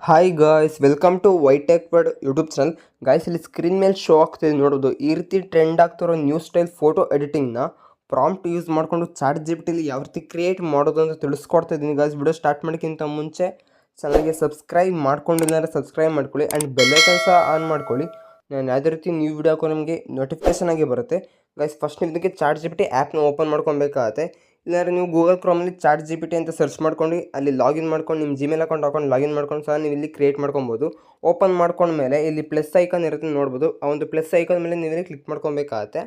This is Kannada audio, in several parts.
Hi guys, welcome to YTech world YouTube channel. Guys, ಇಲ್ಲಿ ಸ್ಕ್ರೀನ್ ಮೇಲೆ ಶೋ ಆಗ್ತಿದೆ ನೋಡೋದು. ಈ ರೀತಿ ಟ್ರೆಂಡ್ ಆಗ್ತಿರೋ ನ್ಯೂ ಸ್ಟೈಲ್ ಫೋಟೋ ಎಡಿಟಿಂಗ್ನ ಪ್ರಾಂಪ್ಟ್ ಯೂಸ್ ಮಾಡಿಕೊಂಡು ಚಾಟ್ ಜಿಪಿಟಿಲಿ ಯಾವ ರೀತಿ ಕ್ರಿಯೇಟ್ ಮಾಡೋದು ಅಂತ ತಿಳಿಸ್ಕೊಡ್ತಾ ಇದ್ದೀನಿ. ಗಾಯ್ಸ್, ವಿಡಿಯೋ ಸ್ಟಾರ್ಟ್ ಮಾಡೋಕ್ಕಿಂತ ಮುಂಚೆ ಚಾನಲ್ಗೆ ಸಬ್ಸ್ಕ್ರೈಬ್ ಮಾಡ್ಕೊಂಡಿಲ್ಲ ಅಂದರೆ ಸಬ್ಸ್ಕ್ರೈಬ್ ಮಾಡ್ಕೊಳ್ಳಿ ಆ್ಯಂಡ್ ಬೆಲ್ಲೈಕನ್ ಸಹ ಆನ್ ಮಾಡ್ಕೊಳ್ಳಿ. ನಾನು ಯಾವುದೇ ರೀತಿ ನ್ಯೂ ವಿಡಿಯೋ ಹಾಕೋ ನಮಗೆ ನೋಟಿಫಿಕೇಶನ್ ಆಗಿ ಬರುತ್ತೆ. ಗೈಸ್, ಫಸ್ಟ್ ನಿಮಗೆ ಚಾಟ್ ಜಿಪಿಟಿ ಆ್ಯಪ್ನ ಓಪನ್ ಮಾಡ್ಕೊಬೇಕಾಗತ್ತೆ. ಇಲ್ಲಾಂದರೆ ನೀವು ಗೂಗಲ್ ಕ್ರೋಮಲ್ಲಿ ಚಾಟ್ ಜಿಪಿಟಿ ಅಂತ ಸರ್ಚ್ ಮಾಡ್ಕೊಂಡು ಅಲ್ಲಿ ಲಾಗಿನ್ ಮಾಡ್ಕೊಂಡು ನಿಮ್ಮ ಜಿಮೇಲ್ ಅಕೌಂಟ್ ಹಾಕೊಂಡು ಲಾಗಿನ್ ಮಾಡ್ಕೊಂಡು ಸಹ ನೀವು ಇಲ್ಲಿ ಕ್ರಿಯೇಟ್ ಮಾಡ್ಕೊಬೋದು. ಓಪನ್ ಮಾಡ್ಕೊಂಡ್ಮೇಲೆ ಇಲ್ಲಿ ಪ್ಲಸ್ ಐಕಾನ್ ಇರುತ್ತೆ ನೋಡ್ಬೋದು. ಆ ಒಂದು ಪ್ಲಸ್ ಐಕಾನ್ ಮೇಲೆ ನೀವು ಇಲ್ಲಿ ಕ್ಲಿಕ್ ಮಾಡ್ಕೊಬೇಕಾಗತ್ತೆ.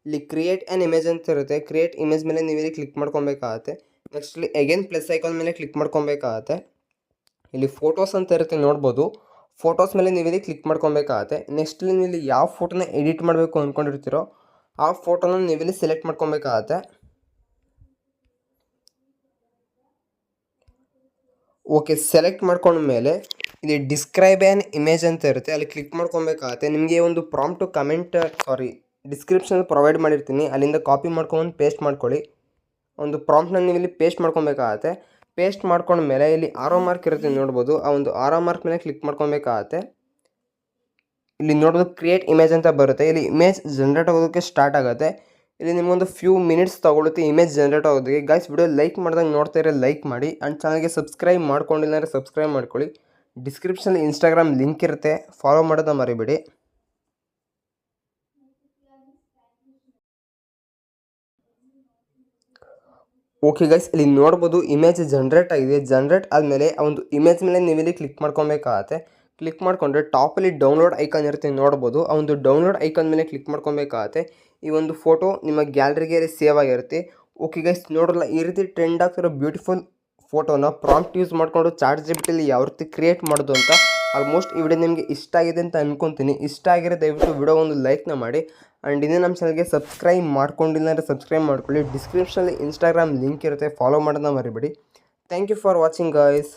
ಇಲ್ಲಿ ಕ್ರಿಯೇಟ್ ಆ್ಯನ್ ಇಮೇಜ್ ಅಂತ ಇರುತ್ತೆ. ಕ್ರಿಯೇಟ್ ಇಮೇಜ್ ಮೇಲೆ ನೀವು ಇಲ್ಲಿ ಕ್ಲಿಕ್ ಮಾಡ್ಕೊಬೇಕಾಗತ್ತೆ. ನೆಕ್ಸ್ಟ್ ಇಲ್ಲಿ ಅಗೇನ್ ಪ್ಲಸ್ ಐಕಾನ್ ಮೇಲೆ ಕ್ಲಿಕ್ ಮಾಡ್ಕೊಬೇಕಾಗತ್ತೆ. ಇಲ್ಲಿ ಫೋಟೋಸ್ ಅಂತ ಇರುತ್ತೆ ನೋಡ್ಬೋದು. ಫೋಟೋಸ್ ಮೇಲೆ ನೀವು ಇಲ್ಲಿ ಕ್ಲಿಕ್ ಮಾಡ್ಕೊಬೇಕಾಗತ್ತೆ. ನೆಕ್ಸ್ಟ್ ನೀವು ಇಲ್ಲಿ ಯಾವ ಫೋಟೋನ ಎಡಿಟ್ ಮಾಡಬೇಕು ಅಂದ್ಕೊಂಡಿರ್ತೀರೋ ಆ ಫೋಟೋನ ನೀವು ಇಲ್ಲಿ ಸೆಲೆಕ್ಟ್ ಮಾಡ್ಕೊಬೇಕಾಗತ್ತೆ. ಓಕೆ, ಸೆಲೆಕ್ಟ್ ಮಾಡ್ಕೊಂಡ್ಮೇಲೆ ಇಲ್ಲಿ ಡಿಸ್ಕ್ರೈಬ್ ಆ್ಯನ್ ಇಮೇಜ್ ಅಂತ ಇರುತ್ತೆ, ಅಲ್ಲಿ ಕ್ಲಿಕ್ ಮಾಡ್ಕೊಬೇಕಾಗತ್ತೆ. ನಿಮಗೆ ಒಂದು ಪ್ರಾಂಪ್ಟು ಡಿಸ್ಕ್ರಿಪ್ಷನ್ ಪ್ರೊವೈಡ್ ಮಾಡಿರ್ತೀನಿ, ಅಲ್ಲಿಂದ ಕಾಪಿ ಮಾಡ್ಕೊಂಡು ಪೇಸ್ಟ್ ಮಾಡ್ಕೊಳ್ಳಿ. ಒಂದು ಪ್ರಾಂಪ್ಟ್ನ ನೀವು ಇಲ್ಲಿ ಪೇಸ್ಟ್ ಮಾಡ್ಕೊಬೇಕಾಗತ್ತೆ. ಪೇಸ್ಟ್ ಮಾಡ್ಕೊಂಡ್ಮೇಲೆ ಇಲ್ಲಿ ಆರೋ ಮಾರ್ಕ್ ಇರುತ್ತೆ ನೋಡ್ಬೋದು. ಆ ಒಂದು ಆರೋ ಮಾರ್ಕ್ ಮೇಲೆ ಕ್ಲಿಕ್ ಮಾಡ್ಕೊಬೇಕಾಗತ್ತೆ. ಇಲ್ಲಿ ನೋಡೋದು ಕ್ರಿಯೇಟ್ ಇಮೇಜ್ ಅಂತ ಬರುತ್ತೆ. ಇಲ್ಲಿ ಇಮೇಜ್ ಜನ್ರೇಟ್ ಆಗೋದಕ್ಕೆ ಸ್ಟಾರ್ಟ್ ಆಗುತ್ತೆ. ಇಲ್ಲಿ ನಿಮಗೊಂದು ಫ್ಯೂ ಮಿನಿಟ್ಸ್ ತೊಗೊಳುತ್ತೆ ಇಮೇಜ್ ಜನ್ರೇಟ್ ಆಗೋದಕ್ಕೆ. ಗೈಸ್, ವಿಡಿಯೋ ಲೈಕ್ ಮಾಡ್ದಂಗೆ ನೋಡ್ತಾ ಇರೋ ಲೈಕ್ ಮಾಡಿ ಆ್ಯಂಡ್ ಚಾನಲ್ಗೆ ಸಬ್ಸ್ಕ್ರೈಬ್ ಮಾಡ್ಕೊಂಡಿಲ್ಲ ಅಂದರೆ ಸಬ್ಸ್ಕ್ರೈಬ್ ಮಾಡ್ಕೊಳ್ಳಿ. ಡಿಸ್ಕ್ರಿಪ್ಷನಲ್ಲಿ ಇನ್ಸ್ಟಾಗ್ರಾಮ್ ಲಿಂಕ್ ಇರುತ್ತೆ, ಫಾಲೋ ಮಾಡೋದನ್ನ ಮರಿಬೇಡಿ. ಓಕೆ ಗೈಸ್, ಇಲ್ಲಿ ನೋಡ್ಬೋದು ಇಮೇಜ್ ಜನ್ರೇಟ್ ಆಗಿದೆ. ಜನ್ರೇಟ್ ಆದಮೇಲೆ ಆ ಒಂದು ಇಮೇಜ್ ಮೇಲೆ ನೀವು ಇಲ್ಲಿ ಕ್ಲಿಕ್ ಮಾಡ್ಕೊಬೇಕಾಗತ್ತೆ. ಕ್ಲಿಕ್ ಮಾಡಿಕೊಂಡ್ರೆ ಟಾಪಲ್ಲಿ ಡೌನ್ಲೋಡ್ ಐಕಾನ್ ಇರುತ್ತೆ ನೋಡ್ಬೋದು. ಆ ಒಂದು ಡೌನ್ಲೋಡ್ ಐಕಾನ್ ಮೇಲೆ ಕ್ಲಿಕ್ ಮಾಡ್ಕೊಬೇಕಾಗತ್ತೆ. ಈ ಒಂದು ಫೋಟೋ ನಿಮ್ಮ ಗ್ಯಾಲರಿಗೆ ಸೇವ್ ಆಗಿರುತ್ತೆ. ಓಕೆ ಗೈಸ್, ನೋಡೋಲ್ಲ ಈ ರೀತಿ ಟ್ರೆಂಡ್ ಆಗ್ತಿರೋ ಬ್ಯೂಟಿಫುಲ್ ಫೋಟೋನ ಪ್ರಾಂಪ್ಟ್ ಯೂಸ್ ಮಾಡಿಕೊಂಡು ಚಾಟ್ ಜಿಪಿಟಿಲಿ ಯಾವ ರೀತಿ ಕ್ರಿಯೇಟ್ ಮಾಡೋದು ಅಂತ. ಆಲ್ಮೋಸ್ಟ್ ಈ ವಿಡಿಯೋ ನಿಮಗೆ ಇಷ್ಟ ಆಗಿದೆ ಅಂತ ಅಂದ್ಕೊತೀನಿ. ಇಷ್ಟ ಆಗಿರೋ ದಯವಿಟ್ಟು ವಿಡಿಯೋ ಒಂದು ಲೈಕ್ನ ಮಾಡಿ ಆ್ಯಂಡ್ ಇನ್ನೂ ನಮ್ಮ ಚಾನಲ್ಗೆ ಸಬ್ಸ್ಕ್ರೈಬ್ ಮಾಡ್ಕೊಂಡಿಲ್ಲ ಅಂದರೆ ಸಬ್ಸ್ಕ್ರೈಬ್ ಮಾಡ್ಕೊಳ್ಳಿ. ಡಿಸ್ಕ್ರಿಪ್ಷನಲ್ಲಿ ಇನ್ಸ್ಟಾಗ್ರಾಮ್ ಲಿಂಕ್ ಇರುತ್ತೆ, ಫಾಲೋ ಮಾಡೋದನ್ನ ಮರಿಬೇಡಿ. Thank you for watching guys.